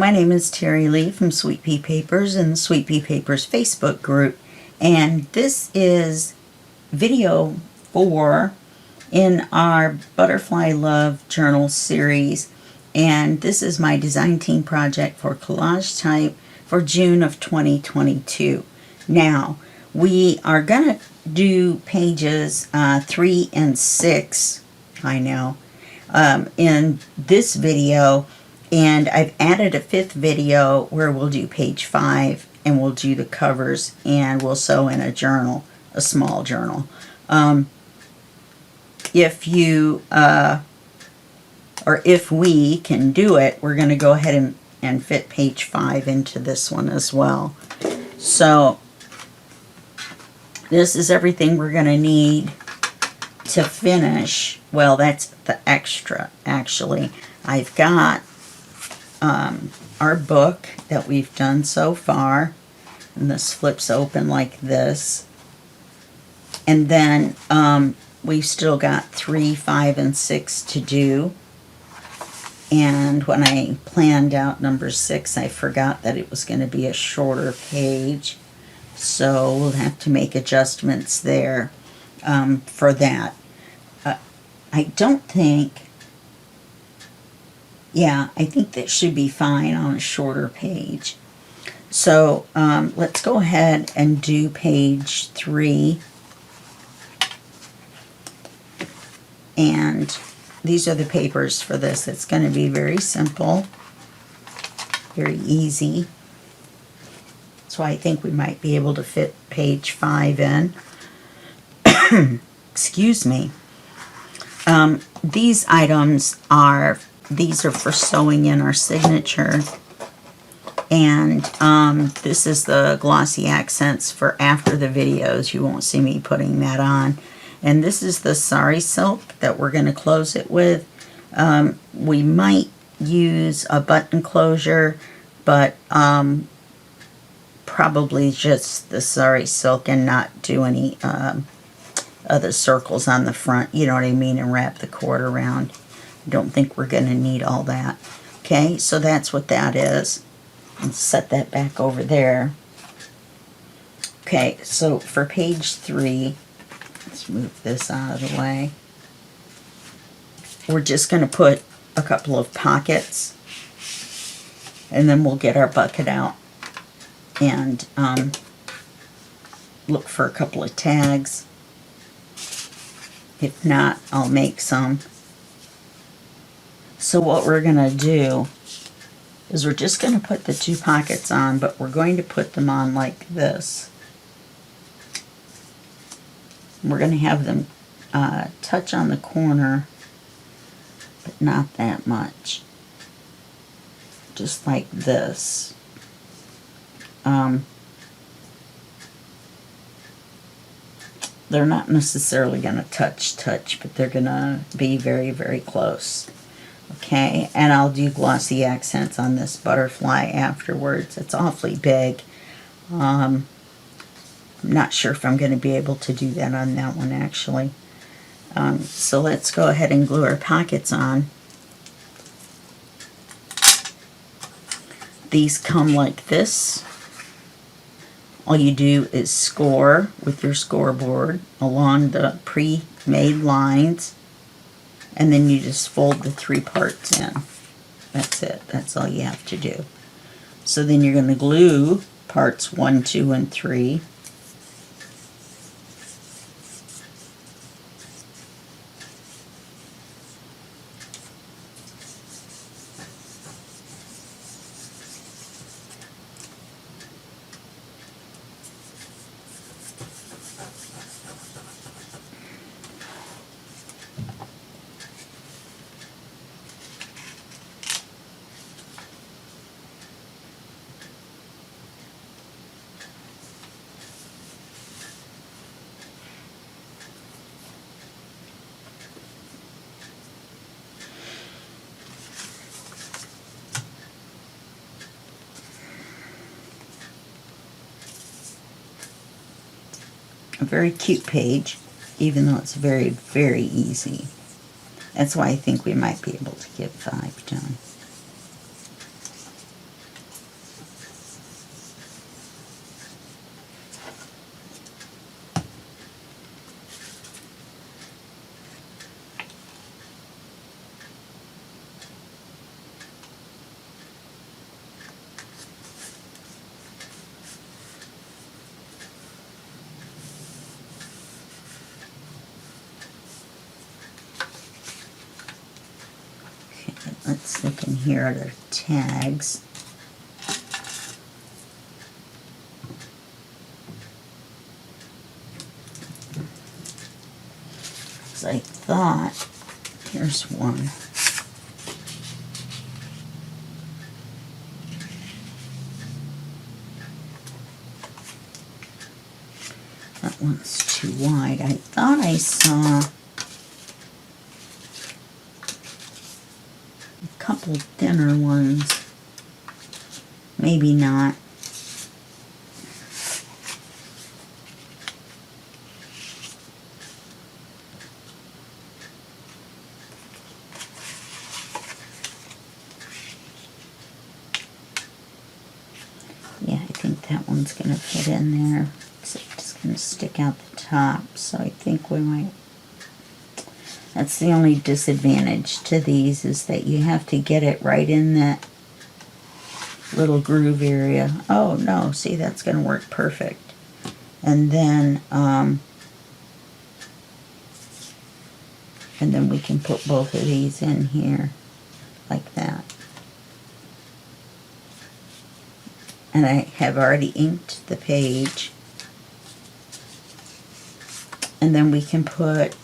my name is Terry Lee from Sweet Pea Papers and the Sweet Pea Papers Facebook group, and this is video 4 in our Butterfly Love Journal series, and this is my design team project for Collage Type for June of 2022. Now, we are going to do pages 3 and 6, I know, in this video. And I've added a 5th video where we'll do page 5 and we'll do the covers and we'll sew in a journal, a small journal. If you, or if we can do it, we're going to go ahead and fit page 5 into this one as well. So this is everything we're going to need to finish. Well, that's the extra, actually. I've got our book that we've done so far, and this flips open like this, and then we've still got 3, 5, and 6 to do. And when I planned out number 6, I forgot that it was going to be a shorter page, so we'll have to make adjustments there for that. I don't think, yeah, I think that should be fine on a shorter page. So let's go ahead and do page 3. And these are the papers for this. It's going to be very simple, very easy. So I think we might be able to fit page 5 in. Excuse me. These items are, these are for sewing in our signature, and this is the glossy accents for after the videos. You won't see me putting that on. And this is the sari silk that we're going to close it with. We might use a button closure, but probably just the sari silk and not do any other circles on the front, you know what I mean, and wrap the cord around. Don't think we're going to need all that. Okay, so that's what that is. Let's set that back over there. Okay, so for page 3, let's move this out of the way. We're just going to put a couple of pockets, and then we'll get our bucket out and look for a couple of tags. If not, I'll make some. So what we're going to do is we're just going to put the 2 pockets on, but we're going to put them on like this. We're going to have them touch on the corner, but not that much. Just like this. They're not necessarily going to touch, but they're going to be very, very close. Okay, and I'll do glossy accents on this butterfly afterwards. It's awfully big. I'm not sure if I'm going to be able to do that on that one, actually. So let's go ahead and glue our pockets on. These come like this. All you do is score with your scoreboard along the pre-made lines, and then you just fold the 3 parts in. That's it. That's all you have to do. So then you're going to glue parts 1, 2, and 3. A very cute page, even though it's very, very easy. That's why I think we might be able to get 5 done. let's look in here at our tags. As I thought, here's one. That one's too wide. I thought I saw a couple thinner ones. Maybe not. Yeah, I think that one's going to fit in there. Except it's going to stick out the top, so I think we might... That's the only disadvantage to these, is that you have to get it right in that little groove area. Oh no, see, that's going to work perfect. And then we can put both of these in here like that. And I have already inked the page. And then we can put,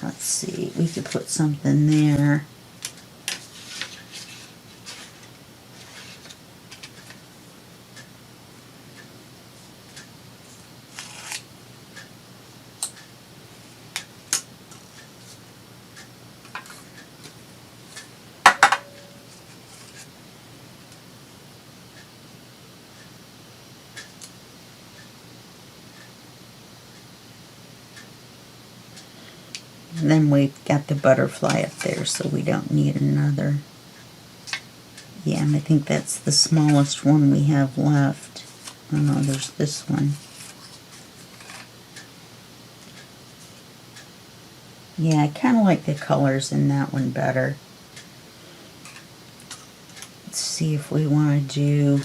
let's see, we could put something there. And then we've got the butterfly up there, so we don't need another. Yeah, and I think that's the smallest one we have left. Oh no, there's this one. Yeah, I kind of like the colors in that one better. Let's see if we want to do...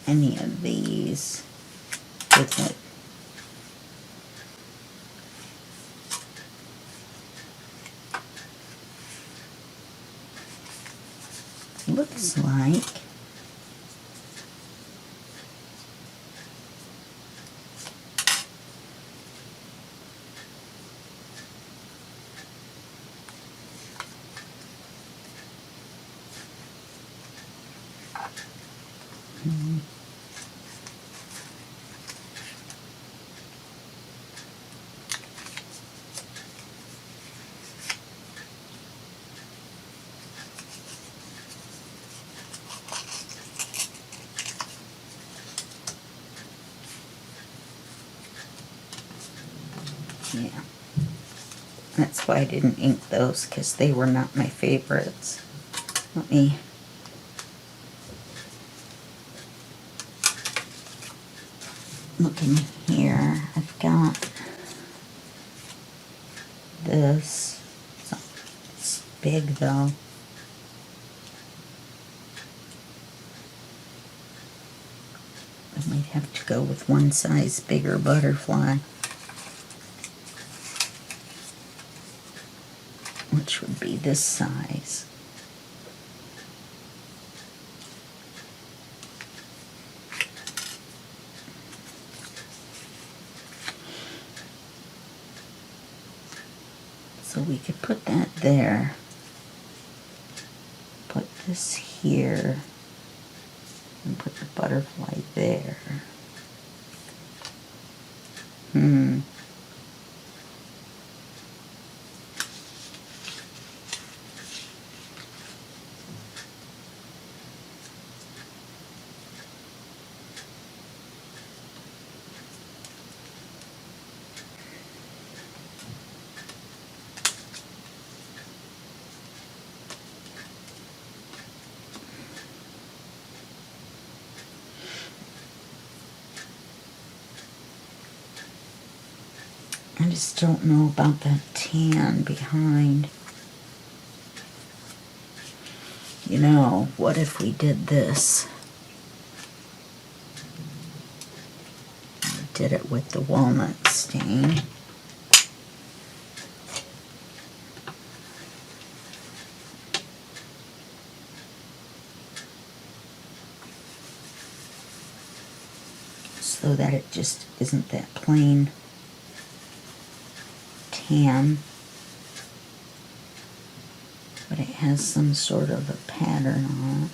any of these with it. Looks like yeah. That's why I didn't ink those, because they were not my favorites. Let me look in here. I've got this. It's big though. I might have to go with one size bigger butterfly, which would be this size. So we could put that there, put this here, and put the butterfly there. I just don't know about that tan behind. You know, what if we did this? did it with the walnut stain. So that it just isn't that plain tan, but it has some sort of a pattern on it.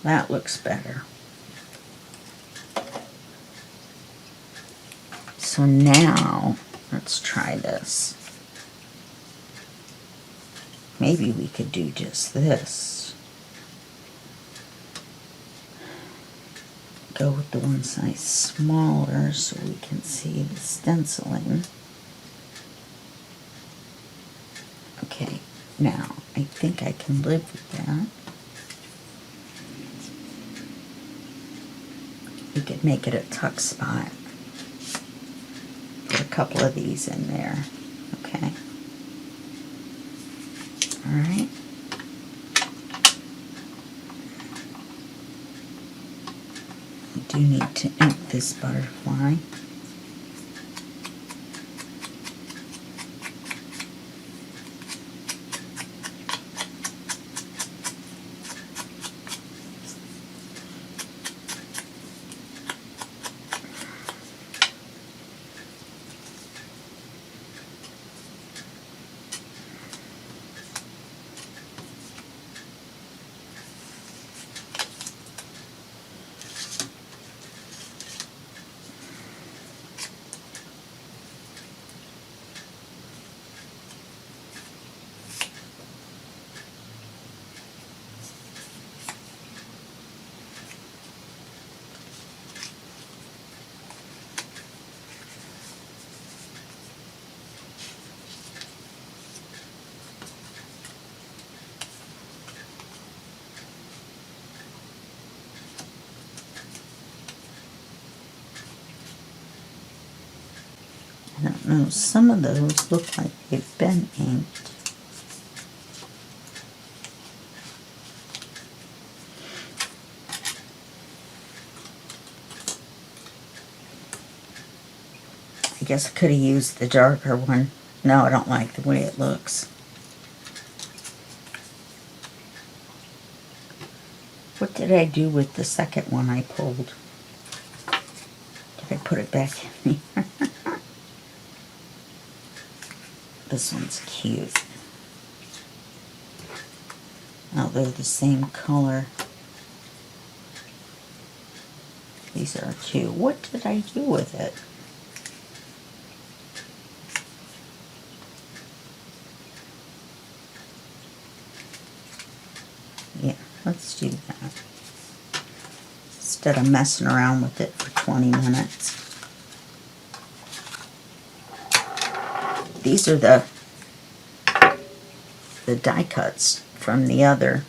That looks better. So now, let's try this. Maybe we could do just this. Go with the one size smaller so we can see the stenciling. Okay, now I think I can live with that. We could make it a tuck spot. Put a couple of these in there. Okay. Alright. We do need to ink this butterfly. I don't know, some of those look like they've been inked. I guess I could have used the darker one. No, I don't like the way it looks. What did I do with the second one I pulled? Did I put it back in here? This one's cute. Oh, they're the same color. These are two. What did I do with it? Yeah, let's do that. Instead of messing around with it for 20 minutes. These are the die cuts from the other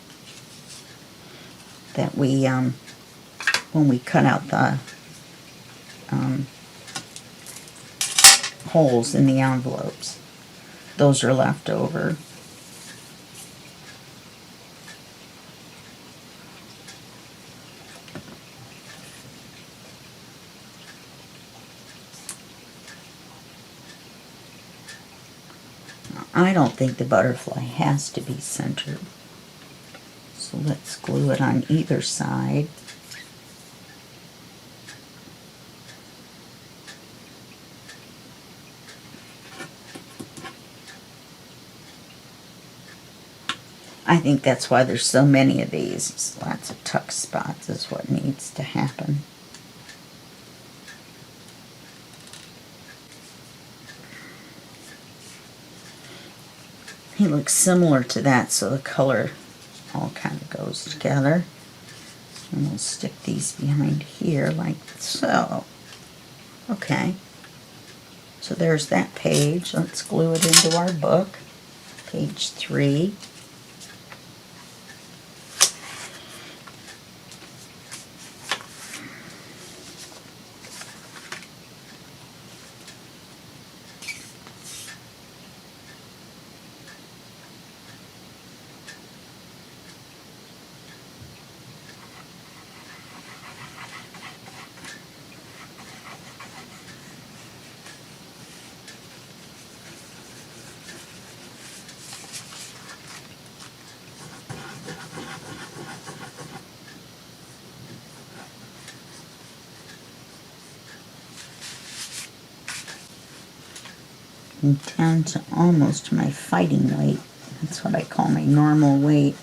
that we, when we cut out the holes in the envelopes. Those are left over. I don't think the butterfly has to be centered. So let's glue it on either side. I think that's why there's so many of these. Lots of tuck spots is what needs to happen. He looks similar to that, so the color all kind of goes together. And we'll stick these behind here like so. Okay. So there's that page. Let's glue it into our book. Page 3. and down to almost my fighting weight. That's what I call my normal weight.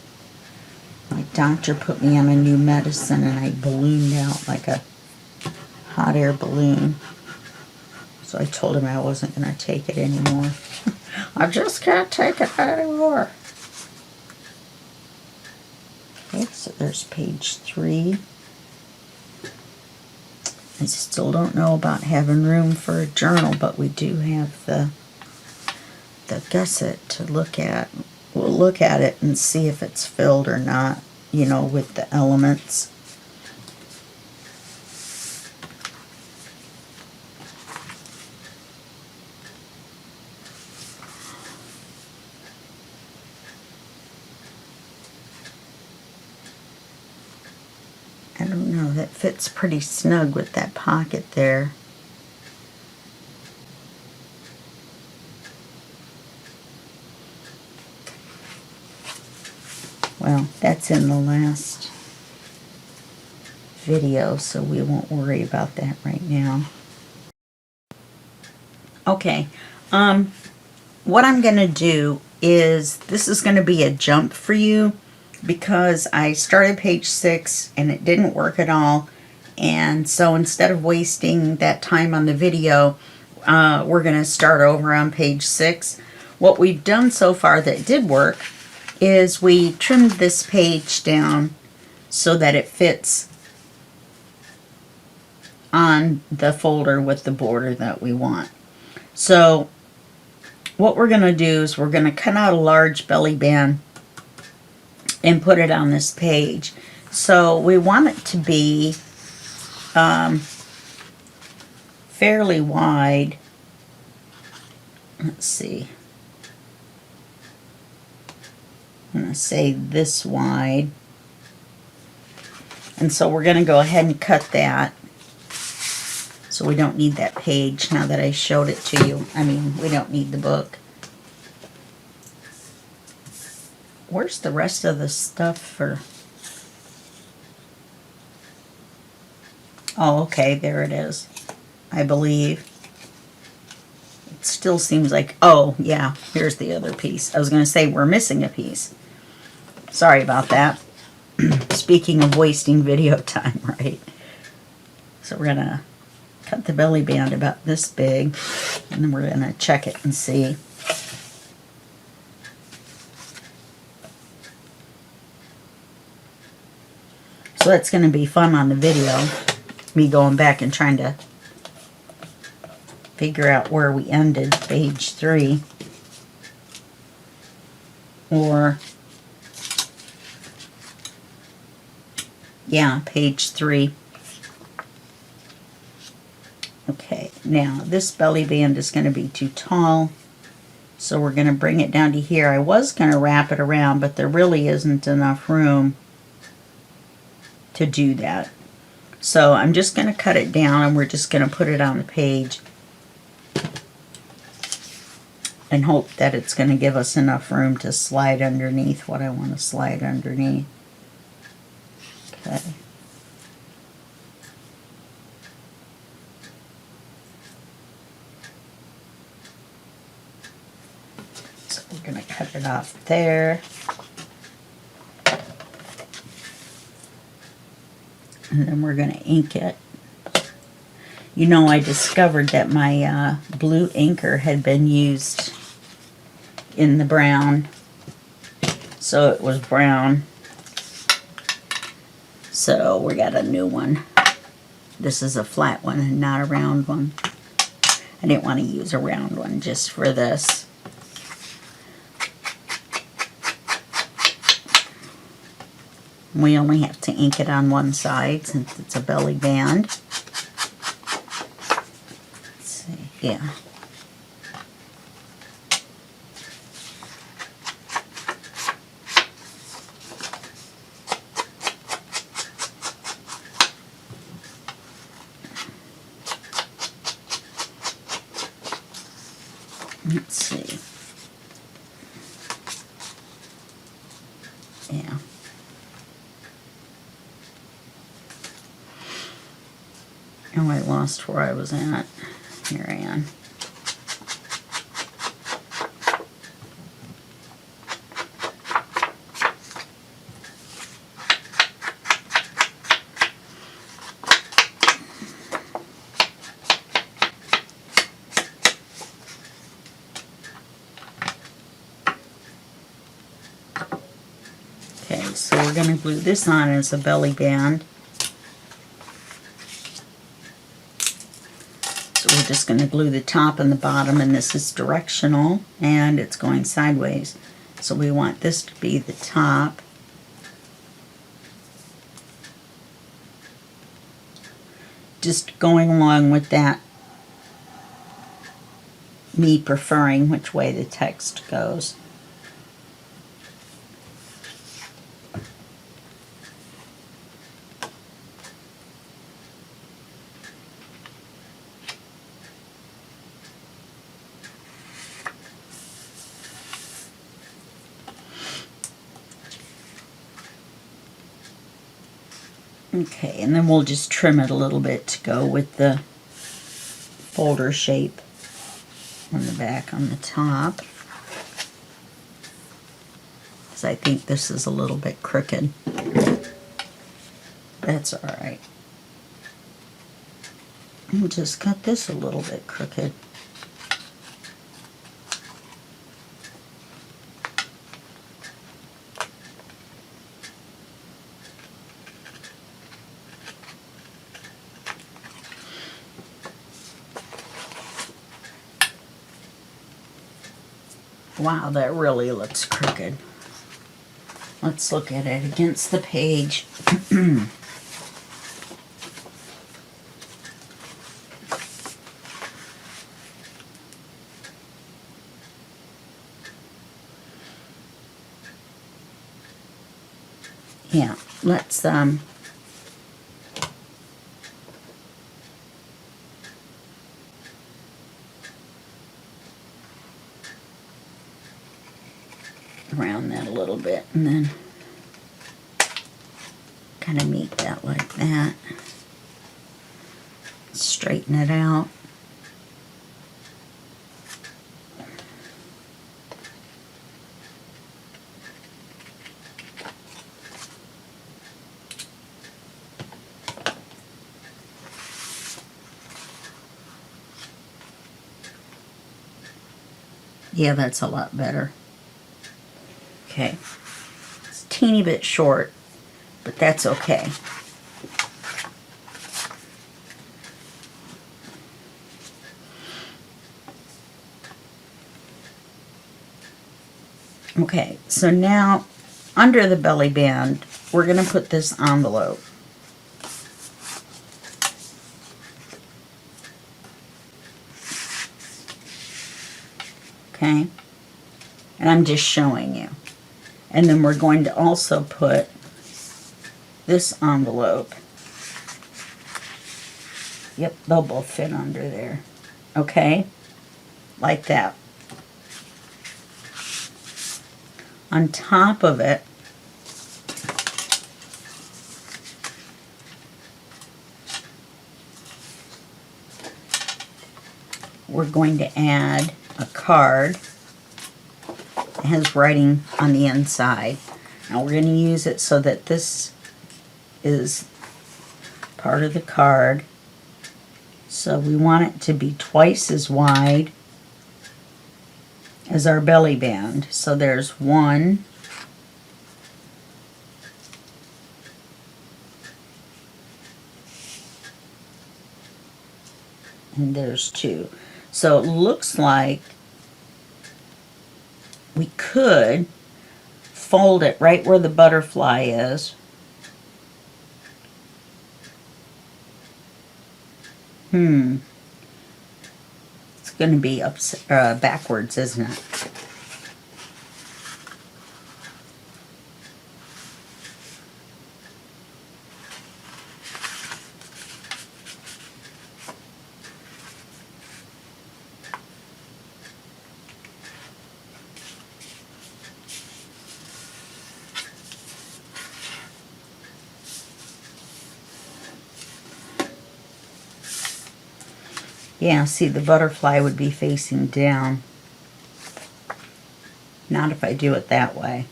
My doctor put me on a new medicine and I ballooned out like a hot air balloon. So I told him I wasn't going to take it anymore. I just can't take it anymore. Okay, so there's page 3. I still don't know about having room for a journal, but we do have the gusset to look at. We'll look at it and see if it's filled or not, you know, with the elements. I don't know, that fits pretty snug with that pocket there. Well, that's in the last video, so we won't worry about that right now. Okay, what I'm going to do is, this is going to be a jump for you, because I started page 6 and it didn't work at all. And so instead of wasting that time on the video, we're going to start over on page 6. What we've done so far that did work is we trimmed this page down so that it fits on the folder with the border that we want. So what we're going to do is we're going to cut out a large belly band and put it on this page. So we want it to be fairly wide. Let's see. I'm going to say this wide. And so we're going to go ahead and cut that. So we don't need that page now that I showed it to you. I mean, we don't need the book. Where's the rest of the stuff for... Oh, okay, there it is. I believe. It still seems like... Oh, yeah, here's the other piece. I was going to say we're missing a piece. Sorry about that. Speaking of wasting video time, right? So we're going to cut the belly band about this big, and then we're going to check it and see. So that's going to be fun on the video, me going back and trying to figure out where we ended, page 3. Or, yeah, page 3. Okay, now this belly band is going to be too tall, so we're going to bring it down to here. I was going to wrap it around, but there really isn't enough room to do that. So I'm just going to cut it down and we're just going to put it on the page and hope that it's going to give us enough room to slide underneath what I want to slide underneath. Okay. So we're going to cut it off there. And then we're going to ink it. You know, I discovered that my blue inker had been used in the brown. So it was brown. So we got a new one. This is a flat one and not a round one. I didn't want to use a round one just for this. We only have to ink it on one side since it's a belly band. Let's see, yeah. Let's see. Yeah. Oh, I lost where I was at. Here I am. Okay, so we're going to glue this on as a belly band. So we're just going to glue the top and the bottom, and this is directional, and it's going sideways. So we want this to be the top. Just going along with that, me preferring which way the text goes. Okay, and then we'll just trim it a little bit to go with the folder shape on the back on the top. Because I think this is a little bit crooked. That's alright. We'll just cut this a little bit crooked. Wow, that really looks crooked. Let's look at it against the page. Yeah, let's round that a little bit and then kind of meet that like that. Straighten it out. Yeah, that's a lot better. Okay. It's a teeny bit short, but that's okay. Okay, so now under the belly band, we're going to put this envelope. Okay, and I'm just showing you. And then we're going to also put this envelope. Yep, they'll both fit under there. Okay, like that. On top of it, we're going to add a card. It has writing on the inside. Now we're going to use it so that this is part of the card. So we want it to be twice as wide as our belly band. So there's one, and there's two. So it looks like we could fold it right where the butterfly is. It's going to be backwards, isn't it? Yeah, see, the butterfly would be facing down. Not if I do it that way.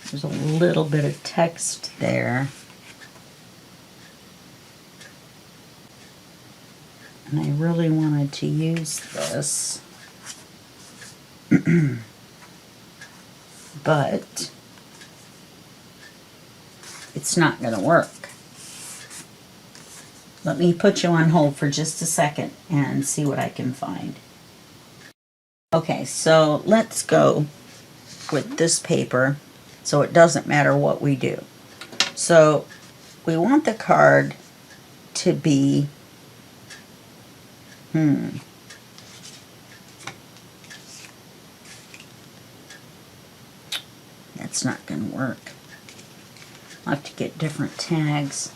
There's a little bit of text there. And I really wanted to use this. but it's not going to work. Let me put you on hold for just a second and see what I can find. Okay, so let's go with this paper so it doesn't matter what we do. So we want the card to be, that's not going to work. I'll have to get different tags.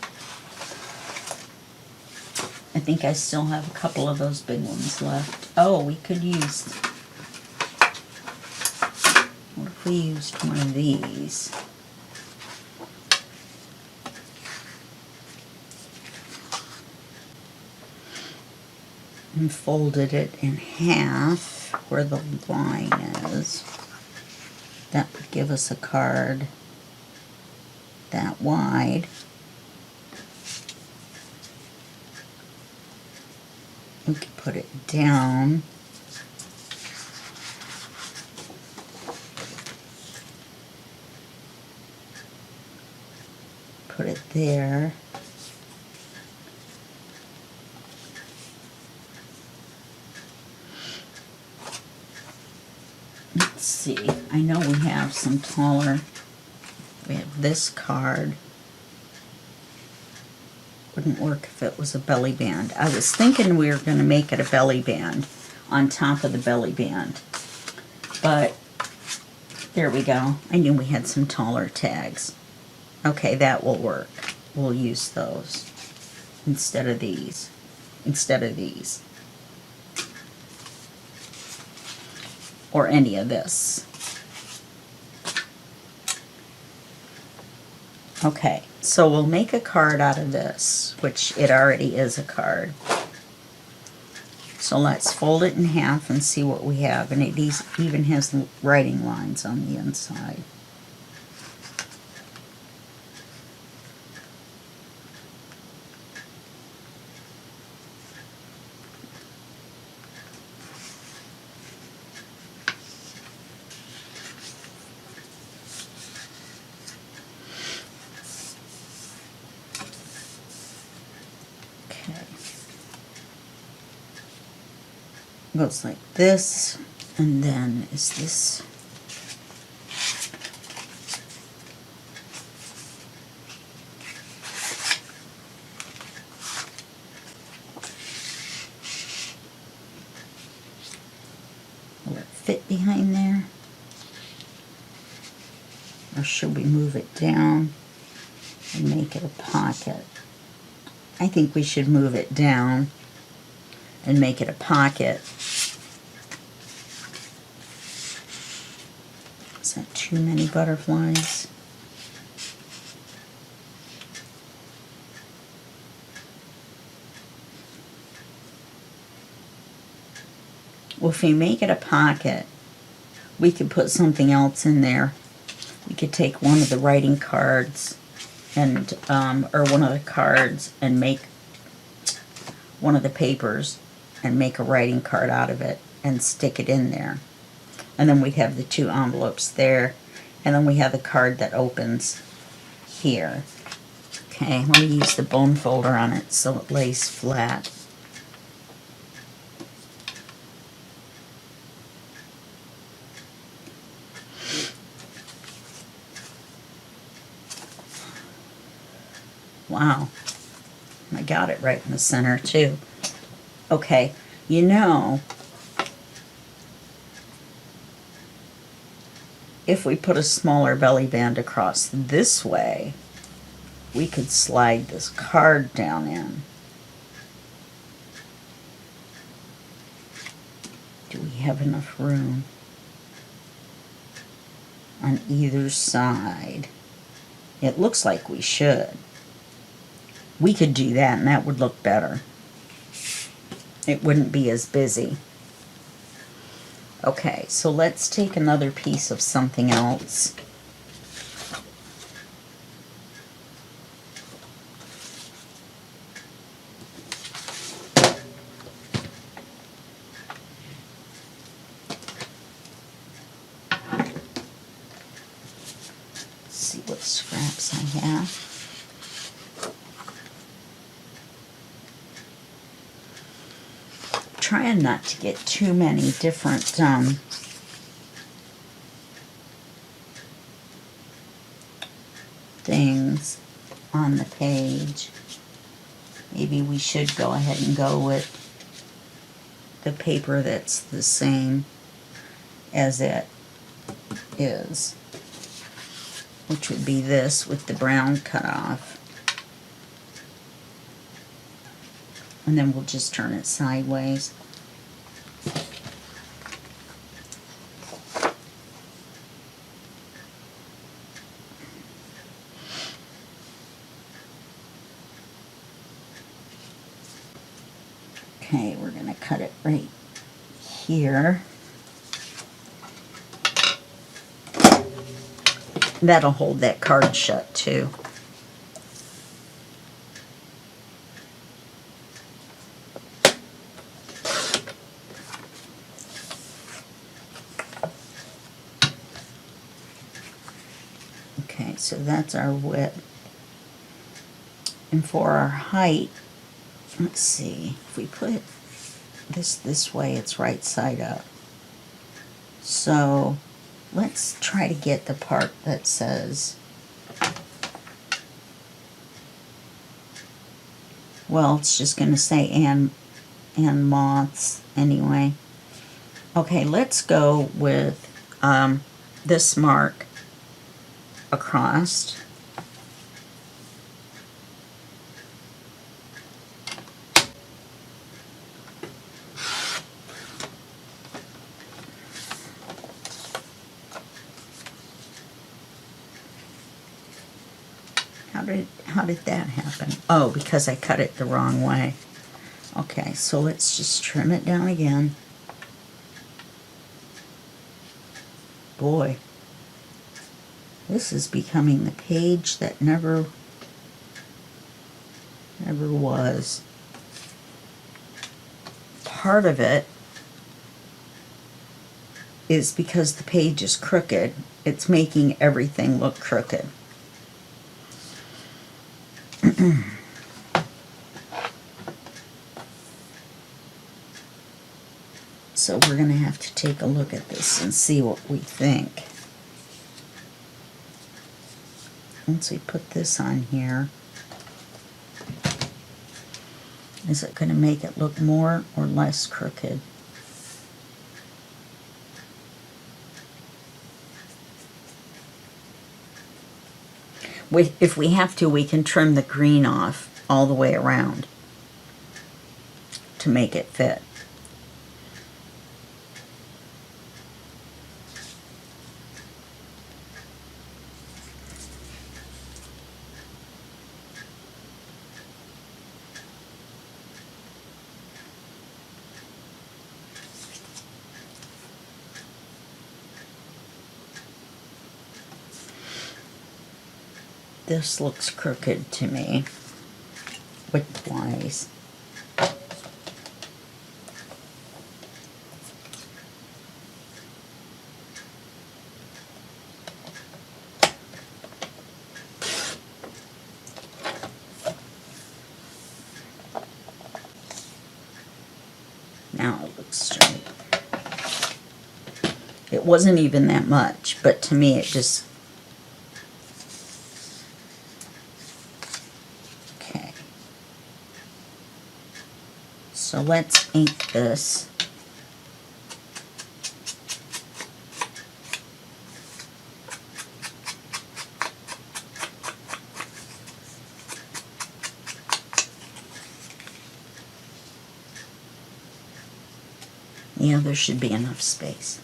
I think I still have a couple of those big ones left. Oh, we could use, what if we used one of these? And folded it in half where the line is. That would give us a card that wide. We could put it down. Put it there. Let's see. I know we have some taller. We have this card. Wouldn't work if it was a belly band. I was thinking we were going to make it a belly band on top of the belly band. But there we go. I knew we had some taller tags. Okay, that will work. We'll use those instead of these. Or any of this. Okay, so we'll make a card out of this, which it already is a card. So let's fold it in half and see what we have. And it even has writing lines on the inside. Goes like this, and then is this will it fit behind there, or should we move it down and make it a pocket? I think we should move it down and make it a pocket. Is that too many butterflies? Well, if we make it a pocket, we could put something else in there. We could take one of the writing cards and or one of the cards and make one of the papers and make a writing card out of it and stick it in there. And then we have the two envelopes there, and then we have the card that opens here. Okay, let me use the bone folder on it so it lays flat. Wow, I got it right in the center too. Okay, you know, if we put a smaller belly band across this way, we could slide this card down in. Do we have enough room on either side? It looks like we should. We could do that and that would look better. It wouldn't be as busy. Okay, so let's take another piece of something else. what scraps I have. Trying not to get too many different things on the page. Maybe we should go ahead and go with the paper that's the same as it is, which would be this with the brown cut off. And then we'll just turn it sideways. Okay, we're going to cut it right here. That'll hold that card shut too. Okay, so that's our width. And for our height, let's see, if we put this way, it's right side up. So let's try to get the part that says, well, it's just going to say and moths anyway. Okay, let's go with this mark across. How did that happen? Oh, because I cut it the wrong way. Okay, so let's just trim it down again. Boy, this is becoming the page that never was. Part of it is because the page is crooked. It's making everything look crooked. So we're going to have to take a look at this and see what we think. Once we put this on here, is it going to make it look more or less crooked? If we have to, we can trim the green off all the way around to make it fit. This looks crooked to me, width-wise. Now it looks straight. It wasn't even that much, but to me it just... So let's ink this. Yeah, there should be enough space.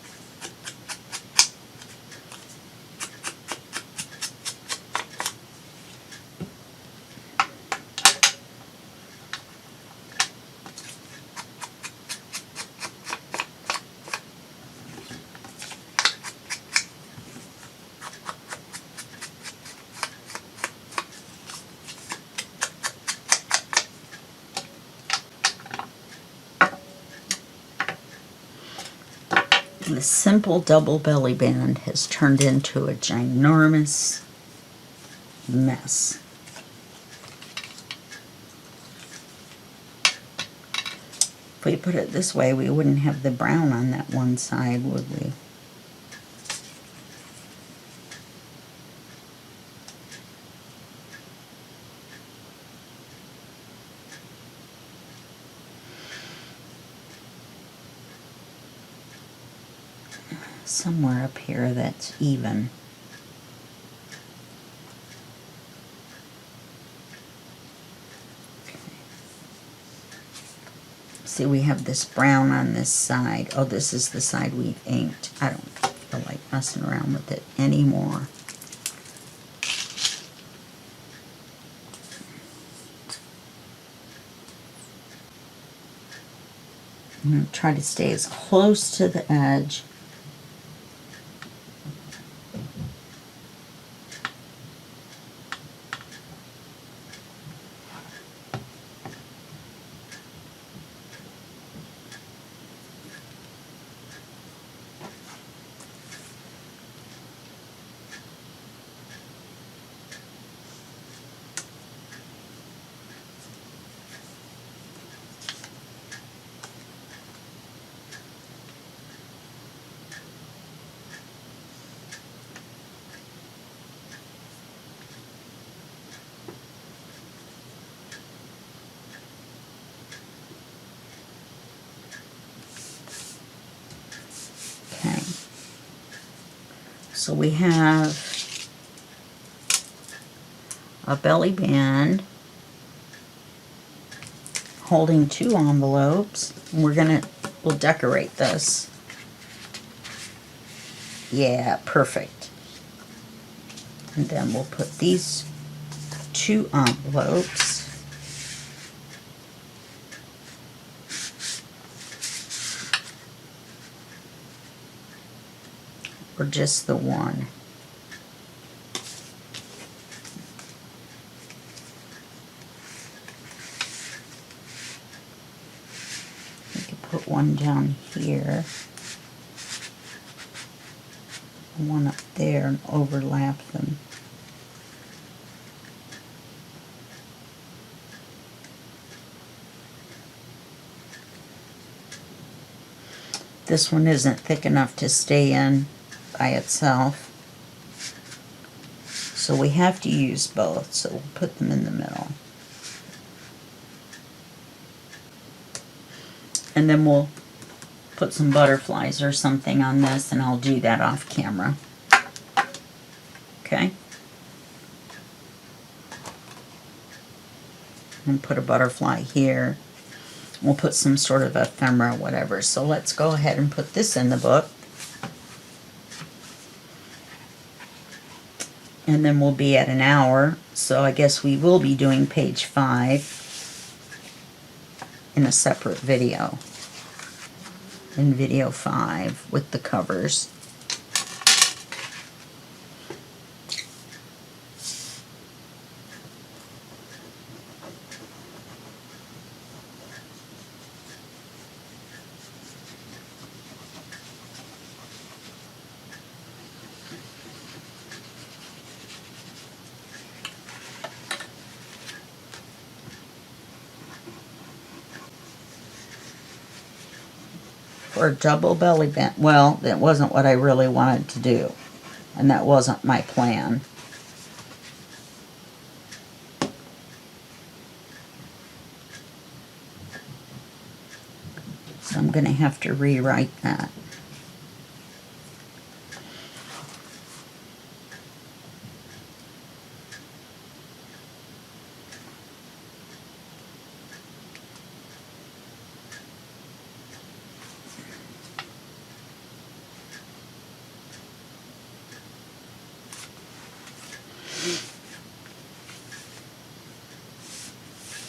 The simple double belly band has turned into a ginormous mess. If we put it this way, we wouldn't have the brown on that one side, would we? Somewhere up here that's even. See, we have this brown on this side. Oh, this is the side we've inked. I don't feel like messing around with it anymore. I'm going to try to stay as close to the edge So we have a belly band holding 2 envelopes. We'll decorate this. Yeah, perfect. And then we'll put these 2 envelopes. Or just the one. We could put one down here. And one up there and overlap them. This one isn't thick enough to stay in by itself, so we have to use both, so we'll put them in the middle. And then we'll put some butterflies or something on this, and I'll do that off camera. Okay? And put a butterfly here. We'll put some sort of ephemera, whatever. So let's go ahead and put this in the book. And then we'll be at an hour, so I guess we will be doing page 5 in a separate video. In video 5 with the covers. For a double belly band. Well, that wasn't what I really wanted to do. And that wasn't my plan. So I'm going to have to rewrite that.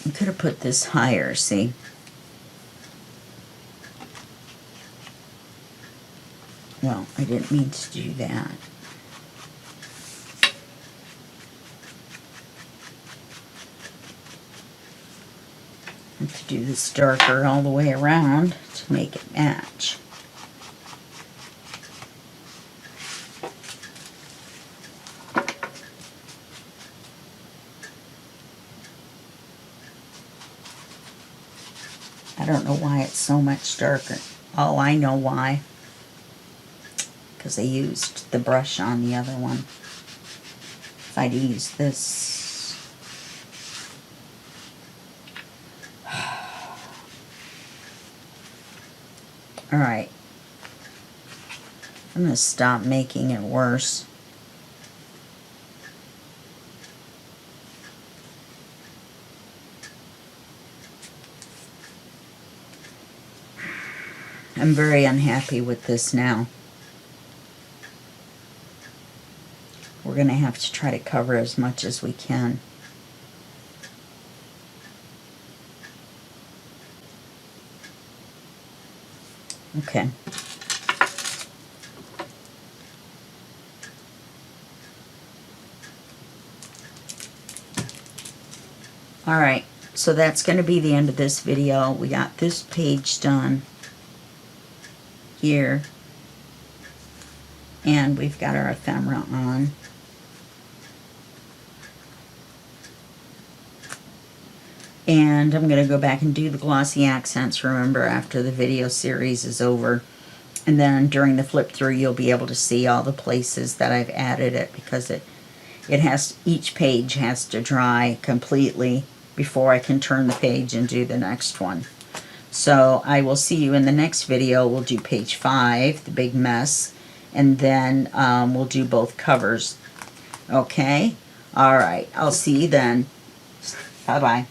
I could have put this higher, see? Well, I didn't mean to do that. I have to do this darker all the way around to make it match. I don't know why it's so much darker. Oh, I know why. Because I used the brush on the other one. If I'd used this. Alright. I'm going to stop making it worse. I'm very unhappy with this now. We're going to have to try to cover as much as we can. Okay. Alright, so that's going to be the end of this video. We got this page done here. And we've got our ephemera on. And I'm going to go back and do the glossy accents, remember, after the video series is over. And then during the flip through, you'll be able to see all the places that I've added it, because each page has to dry completely before I can turn the page and do the next one. So I will see you in the next video. We'll do page 5, the big mess, and then we'll do both covers. Okay? All right. I'll see you then. Bye-bye.